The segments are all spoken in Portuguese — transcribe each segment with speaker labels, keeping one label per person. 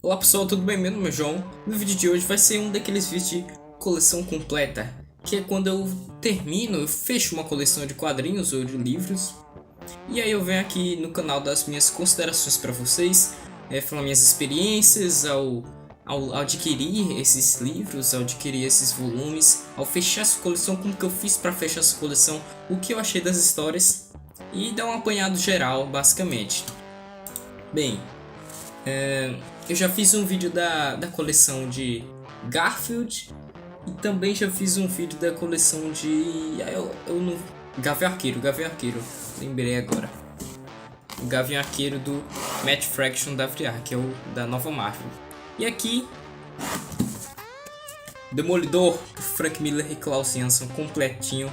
Speaker 1: Olá pessoal, tudo bem? Meu nome é João. No vídeo de hoje vai ser um daqueles vídeos de coleção completa, que é quando eu termino, eu fecho uma coleção de quadrinhos ou de livros, e aí eu venho aqui no canal dar as minhas considerações para vocês, falar minhas experiências ao adquirir esses livros, ao adquirir esses volumes, ao fechar essa coleção, como que eu fiz para fechar essa coleção, o que eu achei das histórias e dar um apanhado geral, basicamente. Bem, eu já fiz um vídeo da coleção de Garfield e também já fiz um vídeo da coleção de... eu não... Gavião Arqueiro, lembrei agora. O Gavião Arqueiro do Matt Fraction da VR, que é o da nova Marvel. E aqui, Demolidor, Frank Miller e Klaus Janson completinho.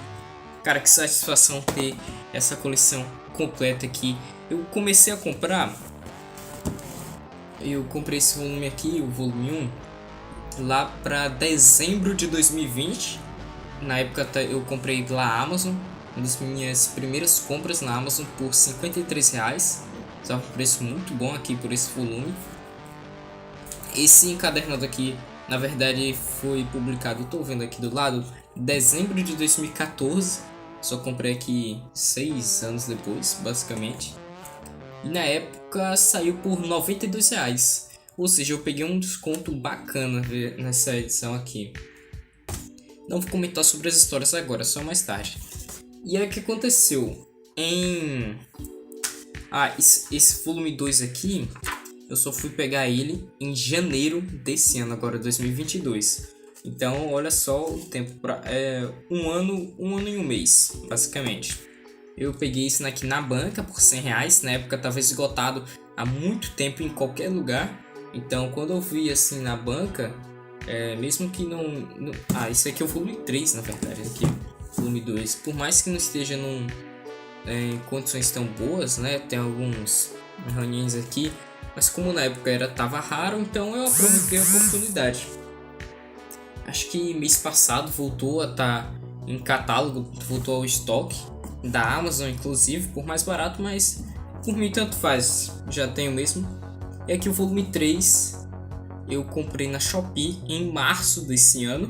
Speaker 1: Cara, que satisfação ter essa coleção completa aqui. Eu comecei a comprar... Eu comprei esse volume aqui, o volume 1, lá para dezembro de 2020. Na época eu comprei pela Amazon, uma das minhas primeiras compras na Amazon por R$53. Estava um preço muito bom aqui por esse volume. Esse encadernado aqui, na verdade, foi publicado, estou vendo aqui do lado, dezembro de 2014. Só comprei aqui 6 anos depois, basicamente. E na época saiu por R$92. Ou seja, eu peguei um desconto bacana nessa edição aqui. Não vou comentar sobre as histórias agora, só mais tarde. E aí o que aconteceu? Esse volume 2 aqui, eu só fui pegar ele em janeiro desse ano, agora 2022. Então olha só o tempo, um ano e um mês, basicamente. Eu peguei isso aqui na banca por R$100. Na época estava esgotado há muito tempo em qualquer lugar. Então quando eu vi assim na banca, mesmo que não... isso aqui é o volume 3 na verdade, aqui, volume 2. Por mais que não esteja em condições tão boas, né? Tem alguns arranhões aqui. Mas como na época tava raro, então eu aproveitei a oportunidade. Acho que mês passado voltou a estar em catálogo, voltou ao estoque da Amazon, inclusive, por mais barato, mas por mim tanto faz, já tenho mesmo. E aqui o volume 3 eu comprei na Shopee em março desse ano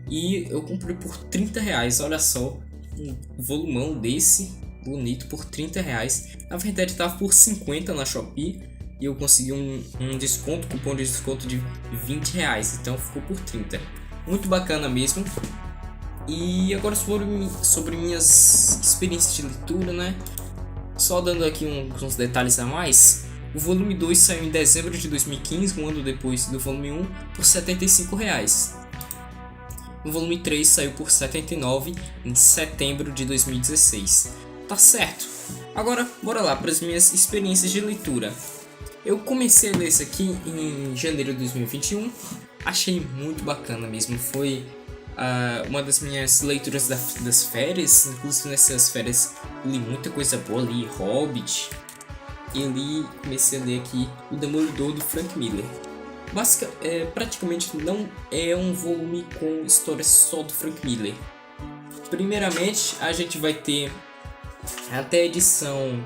Speaker 1: e eu comprei por R$30, olha só, um volumão desse bonito por R$30. Na verdade estava por 50 na Shopee e eu consegui um desconto, cupom de desconto de R$20, então ficou por 30. Muito bacana mesmo. E agora sobre minhas experiências de leitura, né? Só dando aqui uns detalhes a mais. O volume 2 saiu em dezembro de 2015, um ano depois do volume 1, por R$75. O volume 3 saiu por R$79 em setembro de 2016. Tá certo? Agora, bora lá para as minhas experiências de leitura. Eu comecei a ler isso aqui em janeiro de 2021. Achei muito bacana mesmo. Foi uma das minhas leituras das férias. Inclusive nessas férias li muita coisa boa, li Hobbit e comecei a ler aqui o Demolidor do Frank Miller. Praticamente não é um volume com histórias só do Frank Miller. Primeiramente a gente vai ter até a edição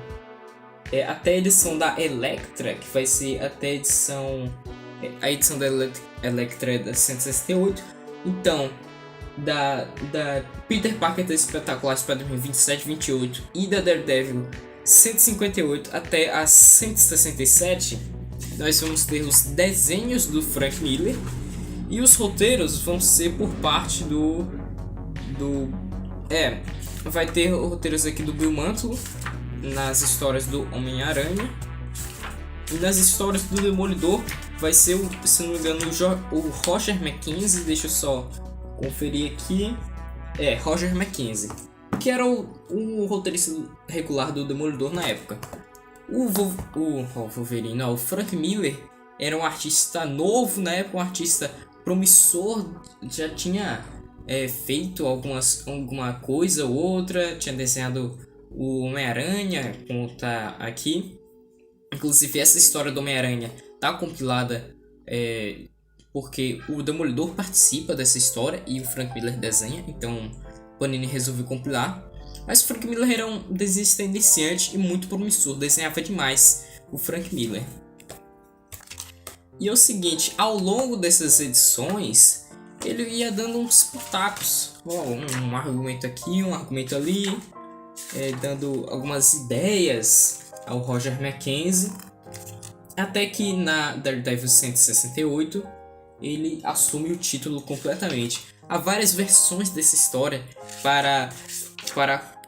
Speaker 1: da Elektra, que vai ser até a edição da Elektra é da 168. Então da Peter Parker da Espetacular Spider-Man 27, 28 e da Daredevil 158 até a 167, nós vamos ter os desenhos do Frank Miller e os roteiros vão ser por parte vai ter roteiros aqui do Bill Mantlo nas histórias do Homem-Aranha, e nas histórias do Demolidor vai ser, se não me engano, o Roger McKenzie. Deixa eu só conferir aqui. Roger McKenzie, que era o roteirista regular do Demolidor na época. O Frank Miller era um artista novo na época, um artista promissor, já tinha feito alguma coisa ou outra, tinha desenhado o Homem-Aranha, como tá aqui. Inclusive essa história do Homem-Aranha tá compilada porque o Demolidor participa dessa história e o Frank Miller desenha, então Panini resolveu compilar. Mas o Frank Miller era um desenhista iniciante e muito promissor, desenhava demais o Frank Miller. E é o seguinte, ao longo dessas edições, ele ia dando uns pitacos, um argumento aqui, um argumento ali, dando algumas ideias ao Roger Mackenzie, até que na Daredevil 168 ele assume o título completamente. Há várias versões dessa história para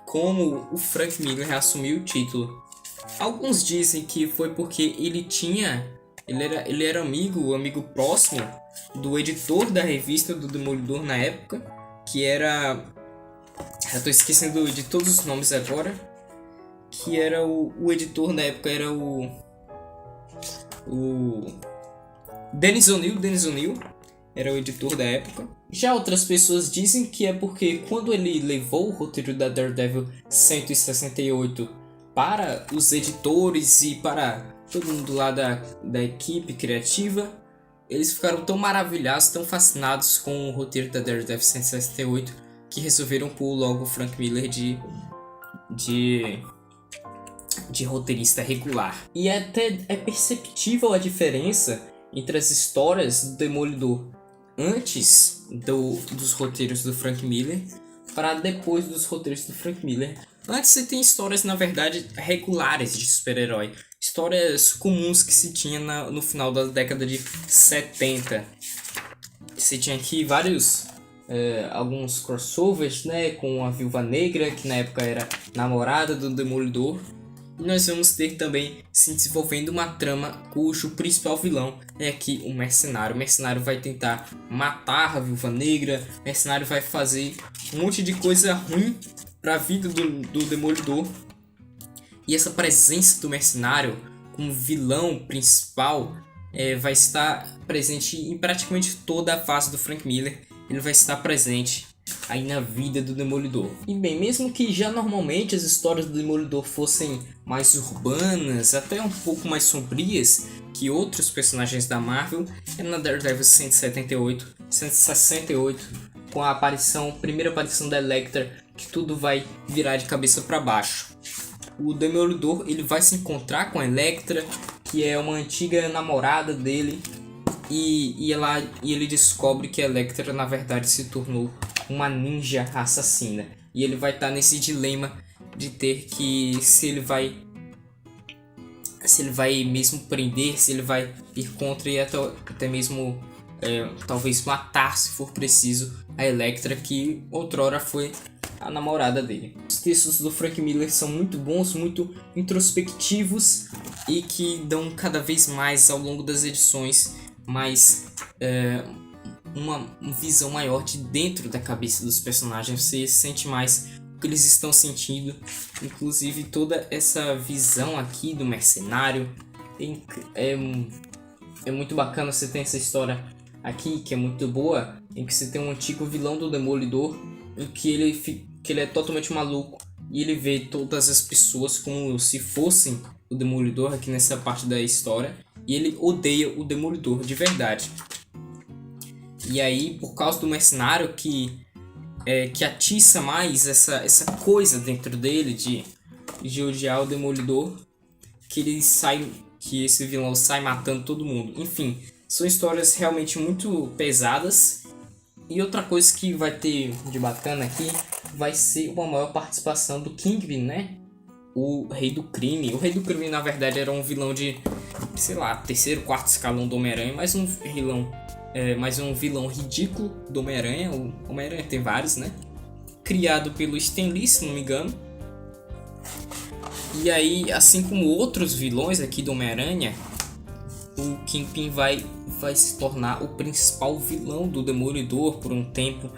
Speaker 1: como o Frank Miller assumiu o título. Alguns dizem que foi porque ele era amigo próximo do editor da revista do Demolidor na época, que era... Eu tô esquecendo de todos os nomes agora. Que era o editor na época, era o Dennis O'Neil era o editor da época. Já outras pessoas dizem que é porque quando ele levou o roteiro da Daredevil 168 para os editores e para todo mundo lá da equipe criativa, eles ficaram tão maravilhados, tão fascinados com o roteiro da Daredevil 168 que resolveram pôr logo o Frank Miller de roteirista regular. E até é perceptível a diferença entre as histórias do Demolidor antes dos roteiros do Frank Miller para depois dos roteiros do Frank Miller. Antes você tem histórias, na verdade, regulares de super-herói. Histórias comuns que se tinha no final da década de 70. Você tinha aqui alguns crossovers, né, com a Viúva Negra, que na época era namorada do Demolidor. E nós vamos ter também se desenvolvendo uma trama cujo principal vilão é aqui o Mercenário. O Mercenário vai tentar matar a Viúva Negra, o Mercenário vai fazer um monte de coisa ruim para a vida do Demolidor. E essa presença do Mercenário como vilão principal vai estar presente em praticamente toda a fase do Frank Miller. Ele vai estar presente aí na vida do Demolidor. E bem, mesmo que já normalmente as histórias do Demolidor fossem mais urbanas, até um pouco mais sombrias que outros personagens da Marvel, é na Daredevil 168, com a primeira aparição da Elektra, que tudo vai virar de cabeça para baixo. O Demolidor ele vai se encontrar com a Elektra, que é uma antiga namorada dele, e ele descobre que a Elektra na verdade se tornou uma ninja assassina. E ele vai estar nesse dilema de ter que... Se ele vai mesmo prender, se ele vai ir contra e até mesmo talvez matar, se for preciso, a Elektra, que outrora foi a namorada dele. Os textos do Frank Miller são muito bons, muito introspectivos e que dão cada vez mais ao longo das edições uma visão maior de dentro da cabeça dos personagens. Você sente mais o que eles estão sentindo, inclusive toda essa visão aqui do Mercenário é muito bacana. Você tem essa história aqui que é muito boa, em que você tem um antigo vilão do Demolidor, em que ele é totalmente maluco e ele vê todas as pessoas como se fossem o Demolidor aqui nessa parte da história, e ele odeia o Demolidor de verdade. E aí, por causa do Mercenário que atiça mais essa coisa dentro dele de odiar o Demolidor, que esse vilão sai matando todo mundo. Enfim, são histórias realmente muito pesadas. E outra coisa que vai ter de bacana aqui vai ser uma maior participação do Kingpin, né? O Rei do Crime. O Rei do Crime, na verdade, era um vilão de, sei lá, terceiro, quarto escalão do Homem-Aranha, mas um vilão ridículo do Homem-Aranha. O Homem-Aranha tem vários, né? Criado pelo Stan Lee, se não me engano. E aí, assim como outros vilões aqui do Homem-Aranha, o Kingpin vai se tornar o principal vilão do Demolidor por um tempo.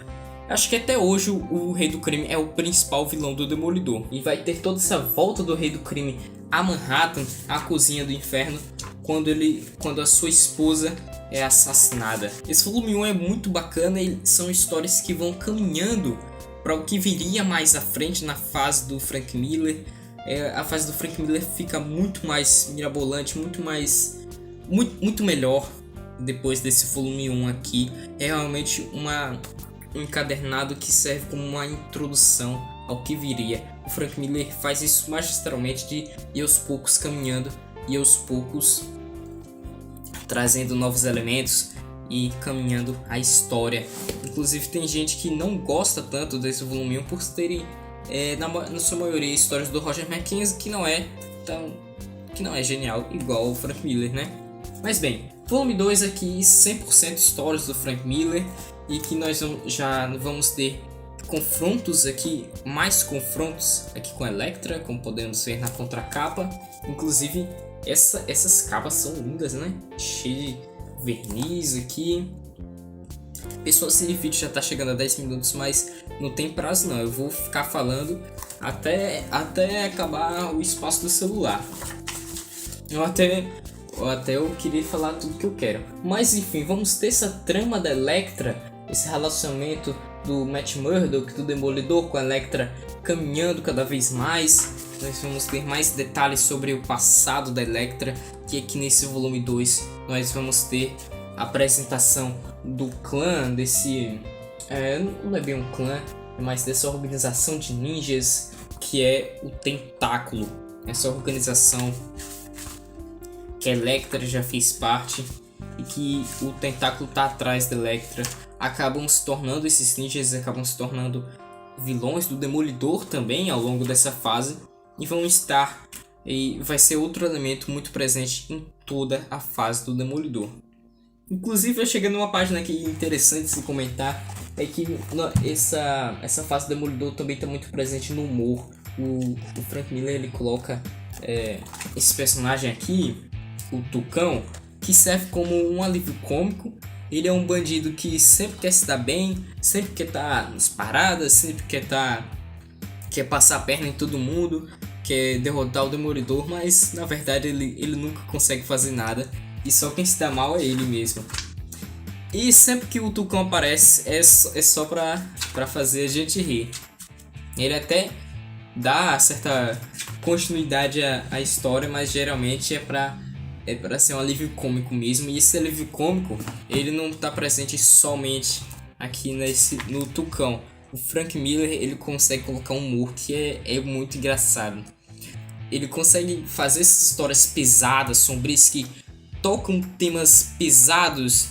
Speaker 1: Acho que até hoje o Rei do Crime é o principal vilão do Demolidor. E vai ter toda essa volta do Rei do Crime a Manhattan, a cozinha do inferno, quando a sua esposa é assassinada. Esse volume 1 é muito bacana e são histórias que vão caminhando para o que viria mais à frente na fase do Frank Miller. A fase do Frank Miller fica muito mais mirabolante, muito melhor depois desse volume 1 aqui. É realmente um encadernado que serve como uma introdução ao que viria. O Frank Miller faz isso magistralmente, de ir aos poucos caminhando e aos poucos trazendo novos elementos e caminhando a história. Inclusive tem gente que não gosta tanto desse volume 1 por terem, na sua maioria, histórias do Roger Mackenzie que não é genial igual o Frank Miller, né? Mas bem, volume 2 aqui, 100% histórias do Frank Miller, e que nós já vamos ter confrontos aqui, mais confrontos aqui com a Elektra, como podemos ver na contracapa. Inclusive, essas capas são lindas, né? Cheio de verniz aqui. Pessoal, esse vídeo já tá chegando a 10 minutos, mas não tem prazo não. Eu vou ficar falando até acabar o espaço do celular. Eu queria falar tudo que eu quero. Mas enfim, vamos ter essa trama da Elektra, esse relacionamento do Matt Murdock, do Demolidor, com a Elektra caminhando cada vez mais. Nós vamos ter mais detalhes sobre o passado da Elektra, que aqui nesse volume 2 nós vamos ter a apresentação do clã, não é bem um clã, é mais dessa organização de ninjas que é o Tentáculo. Essa organização que a Elektra já fez parte e que o Tentáculo tá atrás da Elektra. Esses ninjas acabam se tornando vilões do Demolidor também ao longo dessa fase, e vai ser outro elemento muito presente em toda a fase do Demolidor. Inclusive, eu cheguei numa página aqui interessante de se comentar, é que essa fase do Demolidor também está muito presente no humor. O Frank Miller ele coloca esse personagem aqui, o Tucão, que serve como um alívio cômico. Ele é um bandido que sempre quer se dar bem, sempre quer estar nas paradas, sempre quer passar a perna em todo mundo, quer derrotar o Demolidor, mas na verdade ele nunca consegue fazer nada e só quem se dá mal é ele mesmo. E sempre que o Tucão aparece é só pra fazer a gente rir. Ele até dá certa continuidade à história, mas geralmente é pra ser um alívio cômico mesmo. E esse alívio cômico, ele não está presente somente aqui no Tucão. O Frank Miller, ele consegue colocar um humor que é muito engraçado. Ele consegue fazer essas histórias pesadas, sombrias, que tocam temas pesados,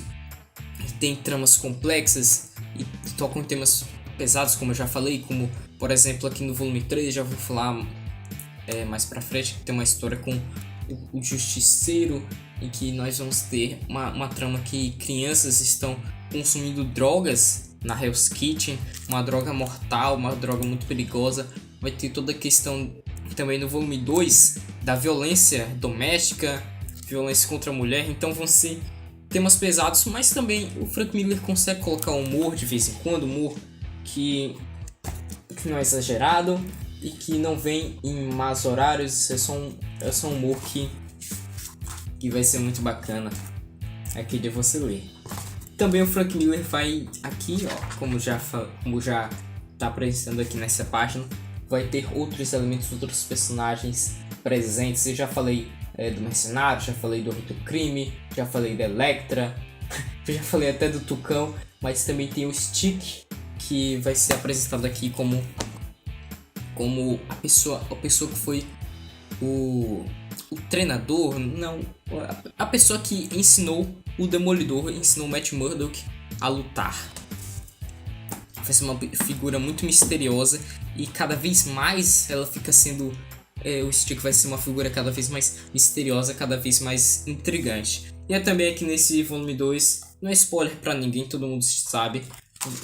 Speaker 1: que tem tramas complexas e tocam temas pesados, como eu já falei, como por exemplo aqui no volume 3, já vou falar mais pra frente, que tem uma história com o Justiceiro, em que nós vamos ter uma trama que crianças estão consumindo drogas na Hell's Kitchen, uma droga mortal, uma droga muito perigosa. Vai ter toda a questão também no volume 2 da violência doméstica, violência contra a mulher. Então vão ser temas pesados, mas também o Frank Miller consegue colocar humor de vez em quando, humor que não é exagerado e que não vem em más horários. É só um humor que vai ser muito bacana aqui de você ler. Também o Frank Miller vai aqui, como já tá apresentando aqui nessa página, vai ter outros elementos, outros personagens presentes. Eu já falei do Mercenário, já falei do Rei do Crime, já falei da Elektra, já falei até do Tucão, mas também tem o Stick, que vai ser apresentado aqui como a pessoa que foi o treinador, não, a pessoa que ensinou o Demolidor, ensinou o Matt Murdock a lutar. Vai ser uma figura muito misteriosa e cada vez mais ela fica sendo... o Stick vai ser uma figura cada vez mais misteriosa, cada vez mais intrigante. E é também aqui nesse volume 2, não é spoiler pra ninguém, todo mundo sabe,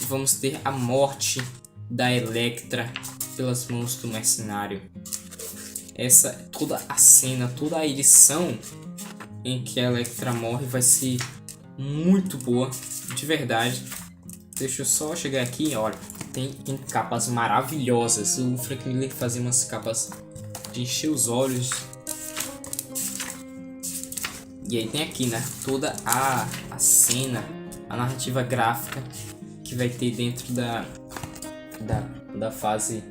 Speaker 1: vamos ter a morte da Elektra pelas mãos do Mercenário. Toda a cena, toda a edição em que a Elektra morre vai ser muito boa, de verdade. Deixa eu só chegar aqui, olha, tem capas maravilhosas. O Frank Miller fazia umas capas de encher os olhos. E aí tem aqui, né, toda a cena, a narrativa gráfica que vai ter dentro da fase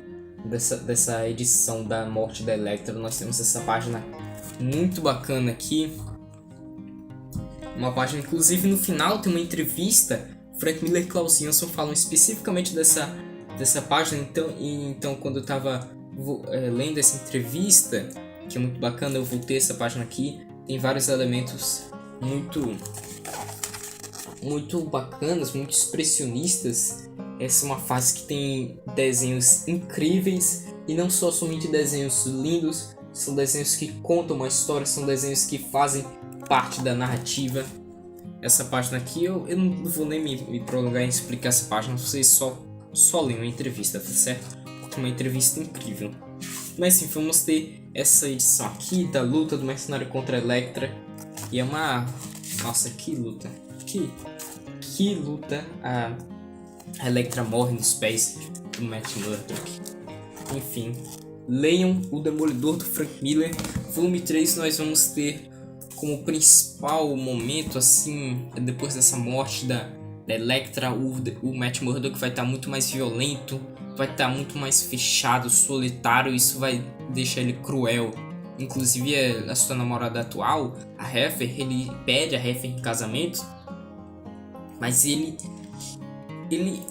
Speaker 1: dessa edição da morte da Elektra. Nós temos essa página muito bacana aqui, uma página, inclusive no final tem uma entrevista. Frank Miller e Klaus Jansson falam especificamente dessa página. Então quando eu tava lendo essa entrevista, que é muito bacana, eu voltei essa página aqui, tem vários elementos muito, muito bacanas, muito expressionistas. Essa é uma fase que tem desenhos incríveis, e não só somente desenhos lindos, são desenhos que contam uma história, são desenhos que fazem parte da narrativa. Essa página aqui eu não vou nem me prolongar em explicar essa página, vocês só leem uma entrevista, tá certo? Porque é uma entrevista incrível. Mas sim, vamos ter essa edição aqui da luta do mercenário contra a Elektra. E é uma... Nossa, que luta! Que luta! A Elektra morre nos pés do Matt Murdock. Enfim, leiam O Demolidor do Frank Miller. Volume 3 nós vamos ter como principal momento, assim, depois dessa morte da Elektra, o Matt Murdock vai estar muito mais violento, vai estar muito mais fechado, solitário, isso vai deixar ele cruel. Inclusive a sua namorada atual, a Heifer, ele pede a Heifer em casamento, mas ele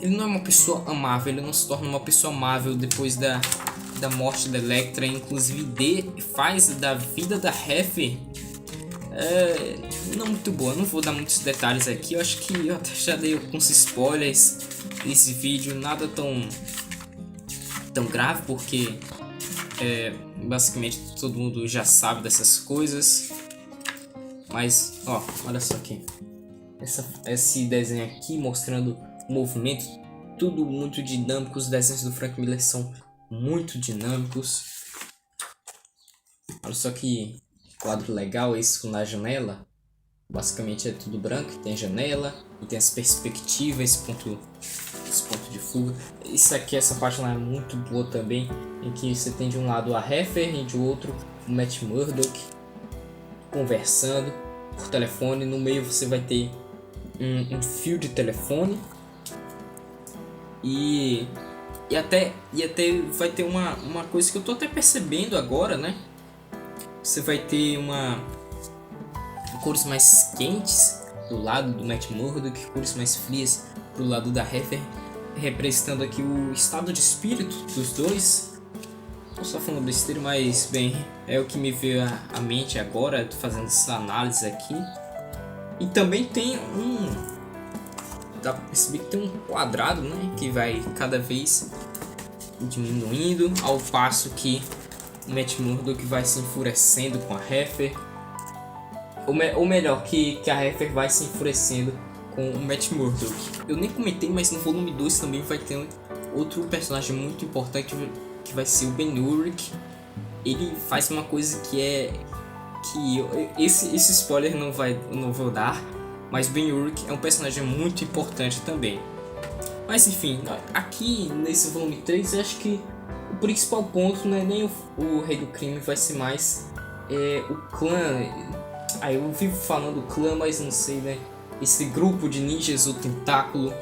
Speaker 1: não é uma pessoa amável, ele não se torna uma pessoa amável depois da morte da Elektra. Inclusive faz da vida da Heifer não muito boa. Não vou dar muitos detalhes aqui, eu acho que eu até já dei alguns spoilers nesse vídeo, nada tão grave, porque basicamente todo mundo já sabe dessas coisas. Mas ó, olha só aqui, esse desenho aqui mostrando o movimento, tudo muito dinâmico. Os desenhos do Frank Miller são muito dinâmicos. Olha só que quadro legal esse na janela. Basicamente é tudo branco, tem janela e tem as perspectivas, esse ponto de fuga. Isso aqui, essa página é muito boa também, em que você tem de um lado a Heifer e de outro o Matt Murdock conversando por telefone. No meio você vai ter um fio de telefone e até vai ter uma coisa que eu tô até percebendo agora, né? Você vai ter cores mais quentes do lado do Matt Murdock, cores mais frias pro lado da Heifer, representando aqui o estado de espírito dos dois. Tô só falando besteira, mas bem, é o que me veio à mente agora, tô fazendo essa análise aqui. E também tem dá pra perceber que tem um quadrado, né, que vai cada vez diminuindo, ao passo que o Matt Murdock vai se enfurecendo com a Heifer. Ou melhor, que a Heifer vai se enfurecendo com o Matt Murdock. Eu nem comentei, mas no volume 2 também vai ter outro personagem muito importante, que vai ser o Ben-Urich. Ele faz uma coisa esse spoiler não vou dar, mas Ben-Urich é um personagem muito importante também. Mas enfim, aqui nesse volume 3 eu acho que o principal ponto não é nem o Rei do Crime, vai ser mais o clã. Eu vivo falando clã, mas não sei, né? Esse grupo de ninjas, o Tentáculo.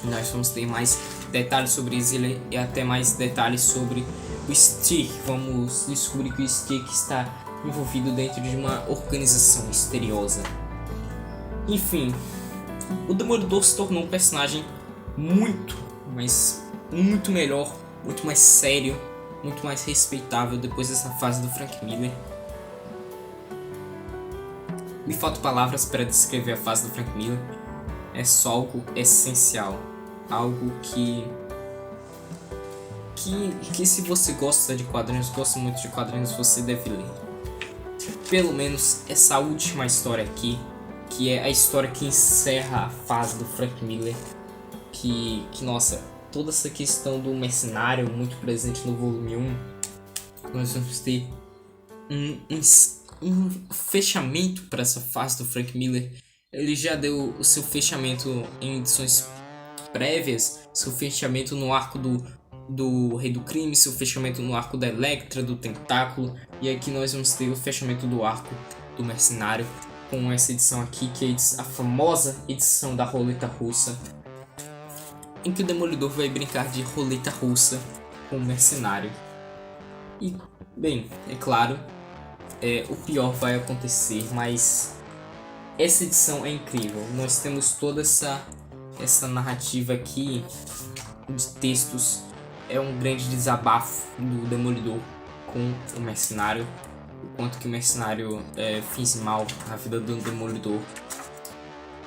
Speaker 1: Nós vamos ter mais detalhes sobre isso e até mais detalhes sobre o Stick. Vamos descobrir que o Stick está envolvido dentro de uma organização misteriosa. Enfim, o Demolidor se tornou um personagem muito, mas muito melhor, muito mais sério, muito mais respeitável depois dessa fase do Frank Miller. Me faltam palavras para descrever a fase do Frank Miller. É só algo essencial, algo que se você gosta de quadrinhos, gosta muito de quadrinhos, você deve ler. Pelo menos essa última história aqui, que é a história que encerra a fase do Frank Miller, que nossa, toda essa questão do mercenário muito presente no volume 1, nós vamos ter um fechamento para essa fase do Frank Miller. Ele já deu o seu fechamento em edições prévias, seu fechamento no arco do Rei do Crime, seu fechamento no arco da Elektra, do Tentáculo, e aqui nós vamos ter o fechamento do arco do Mercenário com essa edição aqui, que é a famosa edição da roleta russa, em que o Demolidor vai brincar de roleta russa com o Mercenário. E, bem, é claro, o pior vai acontecer, mas essa edição é incrível. Nós temos toda essa narrativa aqui de textos. É um grande desabafo do Demolidor com o Mercenário. quanto que o mercenário fez mal à vida do Demolidor.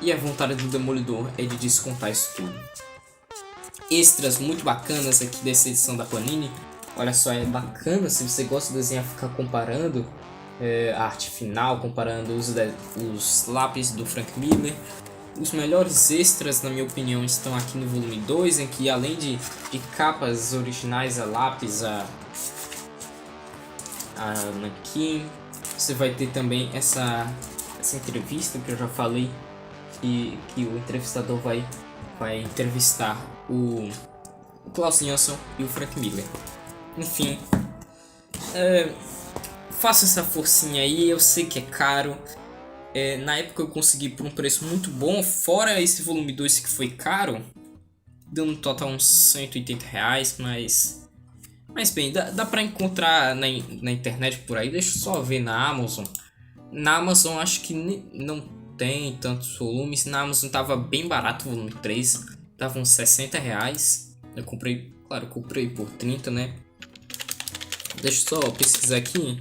Speaker 1: E a vontade do Demolidor é de descontar isso tudo. Extras muito bacanas aqui dessa edição da Panini. Olha só, é bacana se você gosta de desenhar, ficar comparando a arte final, comparando os lápis do Frank Miller. Os melhores extras, na minha opinião, estão aqui no volume 2, em que além de capas originais a lápis, a nanquim, você vai ter também essa entrevista que eu já falei, que o entrevistador vai entrevistar o Klaus Jansson e o Frank Miller. Enfim, faça essa forcinha aí, eu sei que é caro. Na época eu consegui por um preço muito bom, fora esse volume 2 que foi caro, deu no total uns R$180, mas bem, dá pra encontrar na internet por aí. Deixa eu só ver na Amazon. Na Amazon acho que não tem tantos volumes. Na Amazon tava bem barato o volume 3, tava uns R$60. Eu comprei, claro, comprei por 30, né? Deixa eu só pesquisar aqui.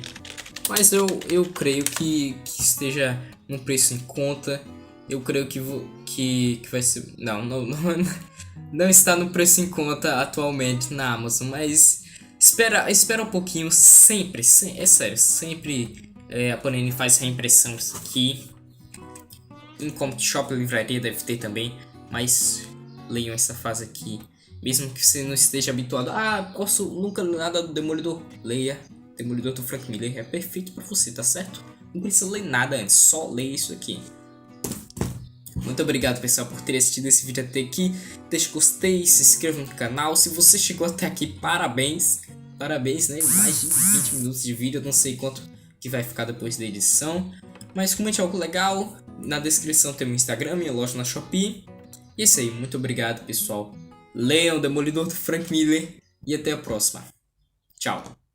Speaker 1: Mas eu creio que esteja num preço em conta. Eu creio que vai ser... Não está no preço em conta atualmente na Amazon. Mas espera um pouquinho. Sempre, é sério, sempre a Panini faz reimpressão isso aqui. Em Comic Shop, livraria deve ter também. Mas leiam essa fase aqui. Mesmo que você não esteja habituado. Posso nunca ler nada do Demolidor. Leia. Demolidor do Frank Miller é perfeito pra você, tá certo? Não precisa ler nada antes, só ler isso aqui. Muito obrigado, pessoal, por ter assistido esse vídeo até aqui. Deixe gostei, se inscreva no canal. Se você chegou até aqui, parabéns. Parabéns, né? Mais de 20 minutos de vídeo, eu não sei quanto que vai ficar depois da edição. Mas comente algo legal. Na descrição tem o meu Instagram, minha loja na Shopee. E é isso aí, muito obrigado, pessoal. Leiam o Demolidor do Frank Miller e até a próxima. Tchau.